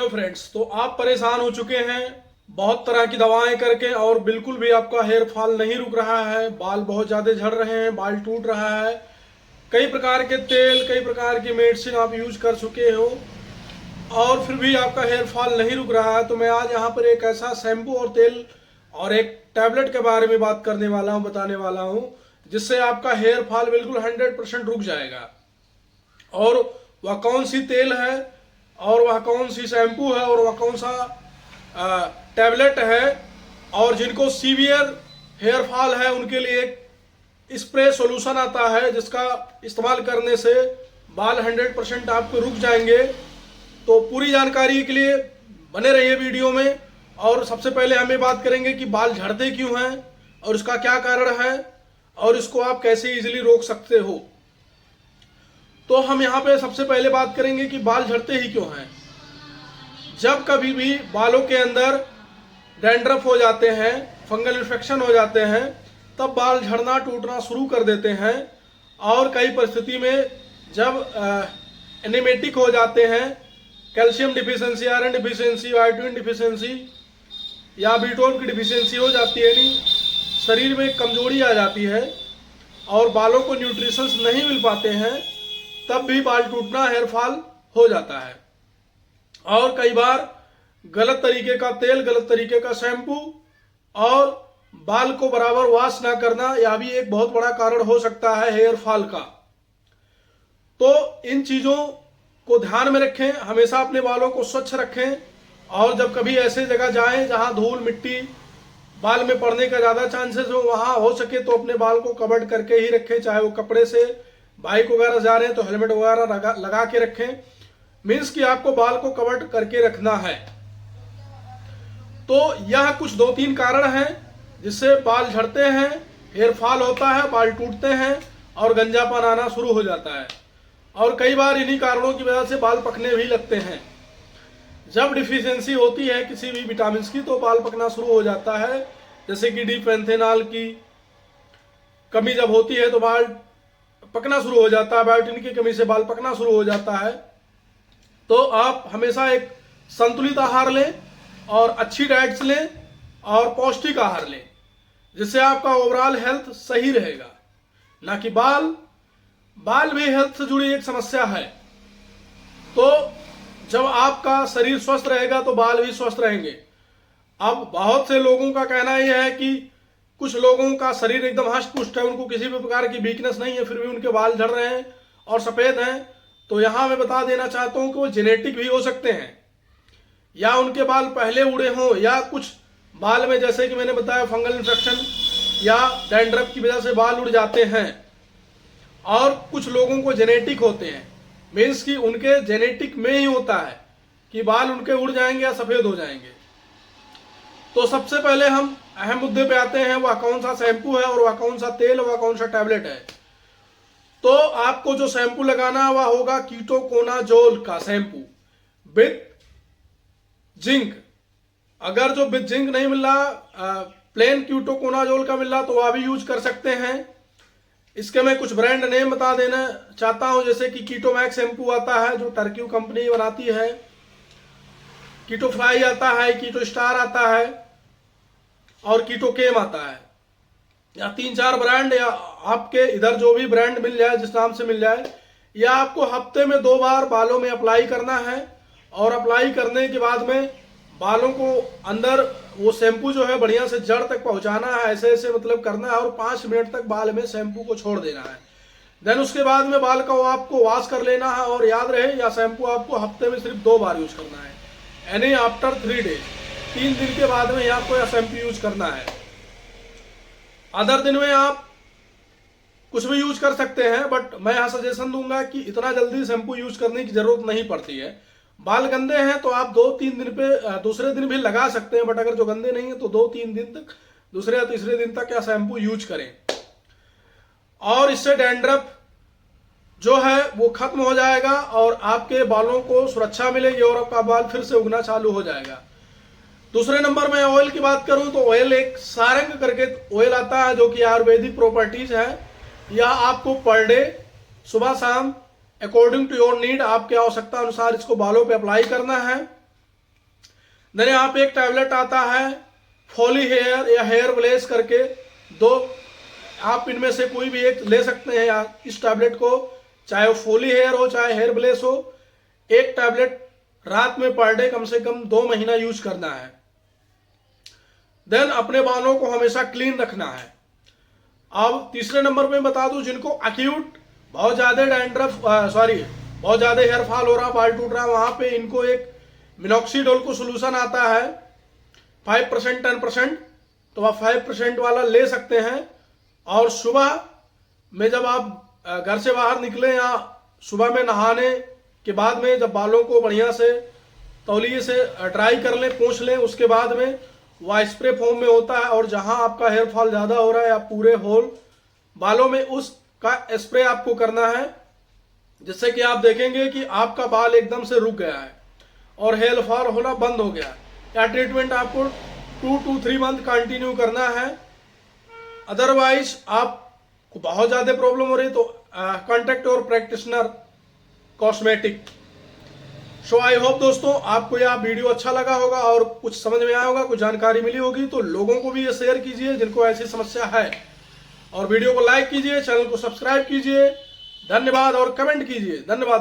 Hello friends, तो आप परेशान हो चुके हैं बहुत तरह की दवाएं करके और बिल्कुल भी आपका हेयर फॉल नहीं रुक रहा है। बाल बहुत ज़्यादा झड़ रहे हैं, बाल टूट रहा है। कई प्रकार के तेल, कई प्रकार की मेडिसिन आप यूज कर चुके हो और फिर भी आपका हेयर फॉल नहीं रुक रहा है। तो मैं आज यहाँ पर एक ऐसा शैम्पू और तेल और एक टैबलेट के बारे में बात करने वाला हूँ, बताने वाला हूँ, जिससे आपका हेयर फॉल बिल्कुल 100% रुक जाएगा। और वह कौन सी तेल है और वह कौन सी शैम्पू है और वह कौन सा टैबलेट है, और जिनको सीवियर हेयर फॉल है उनके लिए एक स्प्रे सॉल्यूशन आता है जिसका इस्तेमाल करने से बाल 100% आपके रुक जाएंगे। तो पूरी जानकारी के लिए बने रहिए वीडियो में। और सबसे पहले हमें बात करेंगे कि बाल झड़ते क्यों हैं और इसका क्या कारण है और इसको आप कैसे इजीली रोक सकते हो। तो हम यहाँ पे सबसे पहले बात करेंगे कि बाल झड़ते ही क्यों हैं। जब कभी भी बालों के अंदर डैंड्रफ हो जाते हैं, फंगल इन्फेक्शन हो जाते हैं, तब बाल झड़ना टूटना शुरू कर देते हैं। और कई परिस्थिति में जब एनीमेटिक हो जाते हैं, calcium deficiency, iron deficiency, vitamin deficiency या बी12 की डिफिशियंसी हो जाती है, यानी शरीर में कमजोरी आ जाती है और बालों को न्यूट्रिशंस नहीं मिल पाते हैं, तब भी बाल टूटना, हेयर फॉल हो जाता है। और कई बार गलत तरीके का तेल, गलत तरीके का शैम्पू और बाल को बराबर वॉश ना करना, यह भी एक बहुत बड़ा कारण हो सकता है हेयर फॉल का। तो इन चीजों को ध्यान में रखें, हमेशा अपने बालों को स्वच्छ रखें। और जब कभी ऐसे जगह जाएं जहां धूल मिट्टी बाल में पड़ने का ज्यादा चांसेस हो, वहां हो सके तो अपने बाल को कवर्ड करके ही रखें, चाहे वो कपड़े से, बाइक वगैरह जा रहे हैं तो हेलमेट वगैरह लगा के रखें। मीन्स कि आपको बाल को कवर करके रखना है। तो यह कुछ 2-3 कारण हैं जिससे बाल झड़ते हैं, हेयर फॉल होता है, बाल टूटते हैं और गंजापन आना शुरू हो जाता है। और कई बार इन्हीं कारणों की वजह से बाल पकने भी लगते हैं। जब डिफिशियंसी होती है किसी भी विटामिन की तो बाल पकना शुरू हो जाता है। जैसे कि डीपेंथेनॉल की कमी जब होती है तो बाल पकना शुरू हो जाता है, बायोटिन की कमी से बाल पकना शुरू हो जाता है। तो आप हमेशा एक संतुलित आहार लें और अच्छी डाइट्स लें और पौष्टिक आहार लें, जिससे आपका ओवरऑल हेल्थ सही रहेगा। ना कि बाल भी हेल्थ से जुड़ी एक समस्या है। तो जब आपका शरीर स्वस्थ रहेगा तो बाल भी स्वस्थ रहेंगे। अब बहुत से लोगों का कहना यह है कि कुछ लोगों का शरीर एकदम हष्ट पुष्ट है, उनको किसी भी प्रकार की वीकनेस नहीं है, फिर भी उनके बाल झड़ रहे हैं और सफेद हैं। तो यहां मैं बता देना चाहता हूं कि वो जेनेटिक भी हो सकते हैं, या उनके बाल पहले उड़े हों, या कुछ बाल में जैसे कि मैंने बताया फंगल इन्फेक्शन या डैंड्रफ की वजह से बाल उड़ जाते हैं। और कुछ लोगों को जेनेटिक होते हैं, मीन्स कि उनके जेनेटिक में ही होता है कि बाल उनके उड़ जाएंगे या सफेद हो जाएंगे। तो सबसे पहले हम अहम मुद्दे पे आते हैं, वह कौन सा शैम्पू है और वह कौन सा तेल, वह कौन सा टैबलेट है। तो आपको जो शैम्पू लगाना है वह होगा कीटोकोनाजोल का शैम्पू विद जिंक। अगर जो विद जिंक नहीं मिल रहा, प्लेन कीटोकोनाजोल का मिल रहा, तो वह भी यूज कर सकते हैं। इसके मैं कुछ ब्रांड नेम बता देना चाहता हूं, जैसे कि कीटोमैक्स शैम्पू आता है जो टर्की कंपनी बनाती है, कीटो फ्लाई आता है, कीटो स्टार आता है और कीटो केम आता है। या 3-4 ब्रांड, या आपके इधर जो भी ब्रांड मिल जाए, जिस नाम से मिल जाए, या आपको हफ्ते में 2 बार बालों में अप्लाई करना है। और अप्लाई करने के बाद में बालों को अंदर वो शैम्पू जो है बढ़िया से जड़ तक पहुंचाना है, ऐसे ऐसे मतलब करना है और 5 मिनट तक बाल में शैम्पू को छोड़ देना है। देन उसके बाद में बाल का आपको वॉश कर लेना है। और याद रहे, यह शैम्पू आपको हफ्ते में सिर्फ 2 बार यूज करना है, यानी आफ्टर 3 डेज, 3 दिन के बाद में आपको यह शैम्पू यूज करना है। अदर दिन में आप कुछ भी यूज कर सकते हैं, बट मैं यहाँ सजेशन दूंगा कि इतना जल्दी शैम्पू यूज करने की जरूरत नहीं पड़ती है। बाल गंदे हैं तो आप 2-3 दिन पे दूसरे दिन भी लगा सकते हैं, बट अगर जो गंदे नहीं है तो 2-3 दिन तक, दूसरे या तीसरे दिन तक या शैम्पू यूज करें। और इससे डैंड्रफ जो है वो खत्म हो जाएगा और आपके बालों को सुरक्षा मिलेगी और आपका बाल फिर से उगना चालू हो जाएगा। दूसरे नंबर में ऑयल की बात करूं तो ऑयल एक सारंग करके ऑयल आता है जो कि आयुर्वेदिक प्रॉपर्टीज है। यह आपको पर डे सुबह शाम अकॉर्डिंग टू योर नीड, आपके आवश्यकता अनुसार इसको बालों पे अप्लाई करना है। देन यहाँ पे एक टैबलेट आता है फॉली हेयर या हेयर ब्लेस करके, दो आप इनमें से कोई भी एक ले सकते हैं इस टैबलेट को, चाहे वो फॉली हेयर हो चाहे हेयर ब्लेस हो। एक टैबलेट रात में पर डे कम से कम 2 महीना यूज करना है। देन अपने बालों को हमेशा क्लीन रखना है। अब तीसरे नंबर पे बता दूं, जिनको अक्यूट बहुत ज्यादा डैंड्रफ बहुत ज्यादा हेयर फॉल हो रहा, बाल टूट रहा, वहां पे इनको एक मिनॉक्सीडिल को सोल्यूशन आता है 5% 10%, तो आप 5% वाला ले सकते हैं। और सुबह में जब आप घर से बाहर निकले या सुबह में नहाने के बाद में जब बालों को बढ़िया से तौलिए से ड्राई कर लें, पोंछ लें, उसके बाद में वह स्प्रे फॉर्म में होता है और जहां आपका हेयर फॉल ज्यादा हो रहा है या पूरे होल बालों में उसका स्प्रे आपको करना है, जिससे कि आप देखेंगे कि आपका बाल एकदम से रुक गया है और हेयर फॉल होना बंद हो गया। या ट्रीटमेंट आपको 2 to 3 मंथ कंटिन्यू करना है। अदरवाइज आपको बहुत ज्यादा प्रॉब्लम हो रही तो कॉन्टेक्ट और practitioner cosmetic. So I hope दोस्तों आपको यह वीडियो अच्छा लगा होगा और कुछ समझ में आया होगा, कुछ जानकारी मिली होगी। तो लोगों को भी ये शेयर कीजिए जिनको ऐसी समस्या है, और वीडियो को लाइक कीजिए, चैनल को सब्सक्राइब कीजिए। धन्यवाद और कमेंट कीजिए। धन्यवाद।